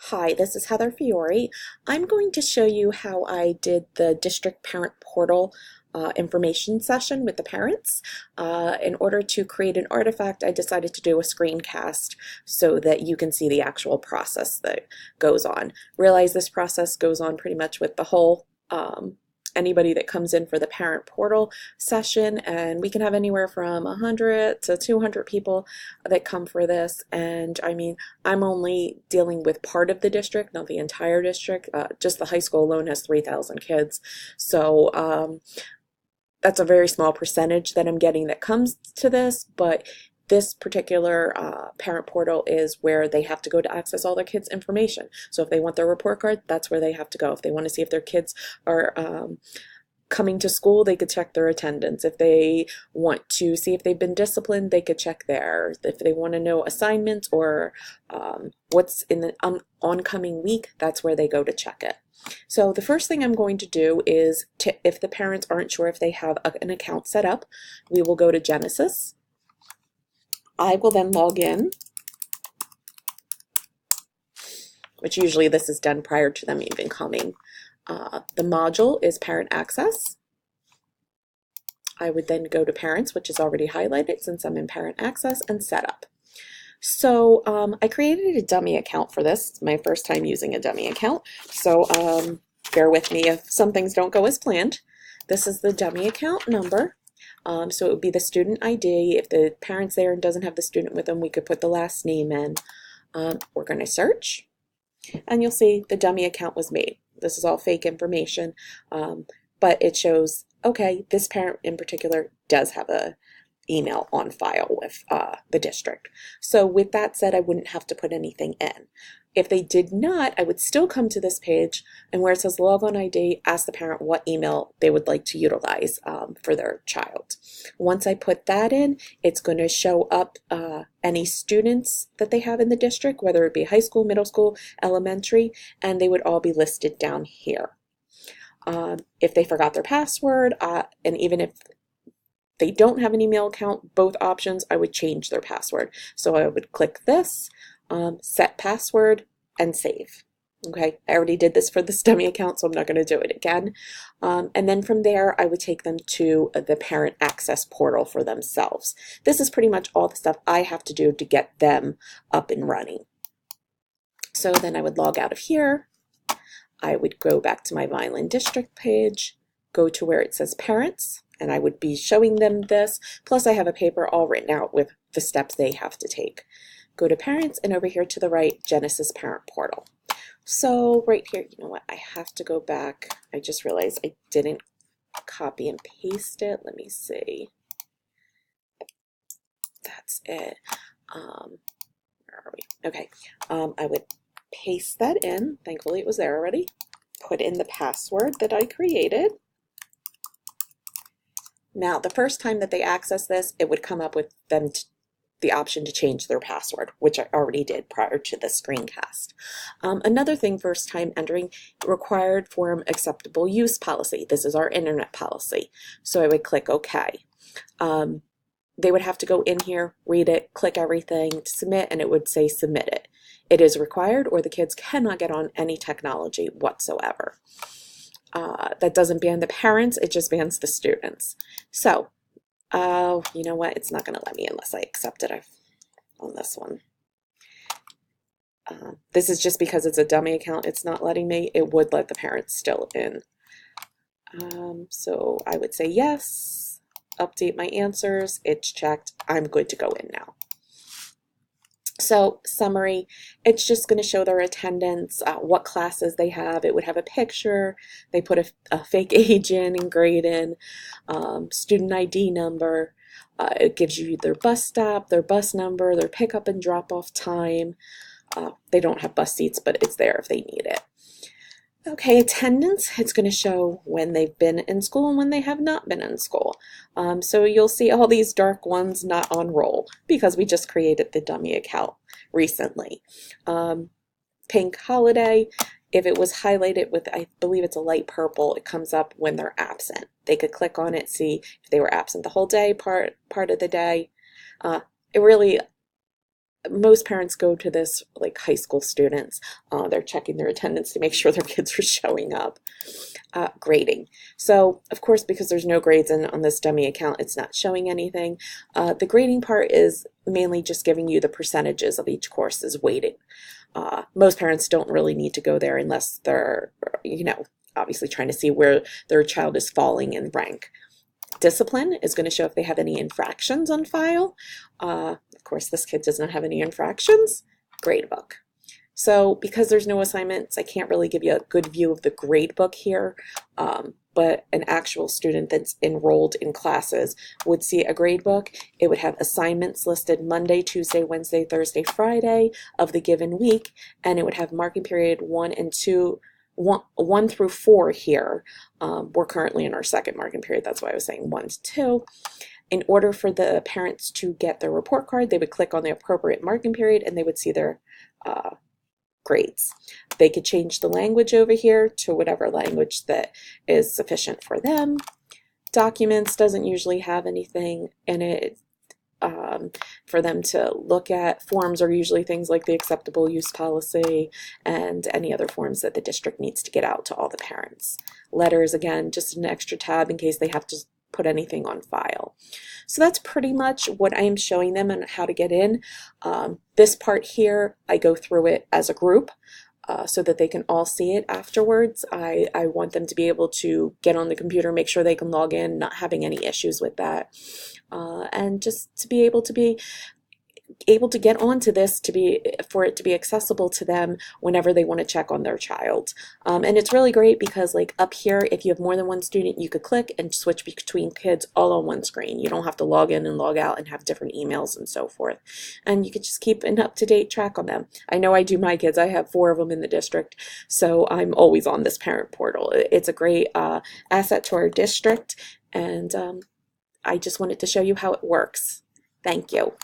Hi, this is Heather Fiore. I'm going to show you how I did the district parent portal information session with the parents. In order to create an artifact, I decided to do a screencast so that you can see the actual process that goes on. Realize this process goes on pretty much with the whole anybody that comes in for the parent portal session, and we can have anywhere from 100 to 200 people that come for this. And I mean, I'm only dealing with part of the district, not the entire district. Just the high school alone has 3,000 kids, so that's a very small percentage that I'm getting that comes to this. But this particular parent portal is where they have to go to access all their kids' information. So if they want their report card, that's where they have to go. If they want to see if their kids are coming to school, they could check their attendance. If they want to see if they've been disciplined, they could check there. If they want to know assignments or what's in the oncoming week, that's where they go to check it. So the first thing I'm going to do is, if the parents aren't sure if they have an account set up, we will go to Genesis. I will then log in, which usually this is done prior to them even coming. The module is Parent Access. I would then go to Parents, which is already highlighted since I'm in Parent Access, and Setup. So I created a dummy account for this. It's my first time using a dummy account, so bear with me if some things don't go as planned. This is the dummy account number. So it would be the student ID. If the parent's there and doesn't have the student with them, we could put the last name in. We're going to search, and you'll see the dummy account was made. This is all fake information, but it shows, okay, this parent in particular does have a email on file with the district. So with that said, I wouldn't have to put anything in. If they did not, I would still come to this page, and where it says Logon ID, ask the parent what email they would like to utilize for their child. Once I put that in, it's going to show up any students that they have in the district, whether it be high school, middle school, elementary, and they would all be listed down here. If they forgot their password, and even if they don't have an email account, both options, I would change their password. So I would click this, set password, and save. Okay, I already did this for this dummy account, so I'm not going to do it again. And then from there, I would take them to the parent access portal for themselves. This is pretty much all the stuff I have to do to get them up and running. So then I would log out of here. I would go back to my Vineland District page, go to where it says parents, and I would be showing them this. Plus I have a paper all written out with the steps they have to take. Go to parents, and over here to the right, Genesis parent portal. So right here, you know what, I have to go back. I just realized I didn't copy and paste it. Let me see. That's it. Where are we? Okay. I would paste that in. Thankfully it was there already. Put in the password that I created. Now, the first time that they access this, it would come up with them the option to change their password, which I already did prior to the screencast. Another thing, first time entering, required form acceptable use policy. This is our internet policy. So I would click OK. They would have to go in here, read it, click everything, submit, and it would say submit it. It is required, or the kids cannot get on any technology whatsoever. That doesn't ban the parents, it just bans the students. So, you know what? It's not going to let me unless I accept it on this one. This is just because it's a dummy account. It's not letting me. It would let the parents still in. So I would say yes, update my answers. It's checked. I'm good to go in now. So summary, it's just going to show their attendance, what classes they have. It would have a picture. They put a fake age in and grade in, student ID number. It gives you their bus stop, their bus number, their pickup and drop off time. They don't have bus seats, but it's there if they need it. Okay, attendance, it's going to show when they've been in school and when they have not been in school. So you'll see all these dark ones not on roll because we just created the dummy account recently. Pink holiday, if it was highlighted with, I believe it's a light purple, it comes up when they're absent. They could click on it, see if they were absent the whole day, part of the day. It really most parents go to this, like high school students. They're checking their attendance to make sure their kids are showing up. Grading. So, of course, because there's no grades on this dummy account, it's not showing anything. The grading part is mainly just giving you the percentages of each course is weighted. Most parents don't really need to go there unless they're, obviously trying to see where their child is falling in rank. Discipline is going to show if they have any infractions on file. Of course, this kid does not have any infractions. Gradebook. So because there's no assignments, I can't really give you a good view of the gradebook here, but an actual student that's enrolled in classes would see a gradebook. It would have assignments listed Monday, Tuesday, Wednesday, Thursday, Friday of the given week, and it would have marking period 1 and 2, 1 through 4 here. We're currently in our second marking period. That's why I was saying 1 to 2. In order for the parents to get their report card, they would click on the appropriate marking period and they would see their grades. They could change the language over here to whatever language that is sufficient for them. Documents doesn't usually have anything in it for them to look at. Forms are usually things like the acceptable use policy and any other forms that the district needs to get out to all the parents. Letters, again, just an extra tab in case they have to put anything on file. So that's pretty much what I am showing them and how to get in. This part here, I go through it as a group so that they can all see it afterwards. I want them to be able to get on the computer, make sure they can log in, not having any issues with that. And just to be able to get onto this for it to be accessible to them whenever they want to check on their child. And it's really great because like up here, if you have more than one student, you could click and switch between kids all on one screen. You don't have to log in and log out and have different emails and so forth. And you could just keep an up-to-date track on them. I know I do my kids. I have 4 of them in the district, so I'm always on this parent portal. It's a great asset to our district, and I just wanted to show you how it works. Thank you.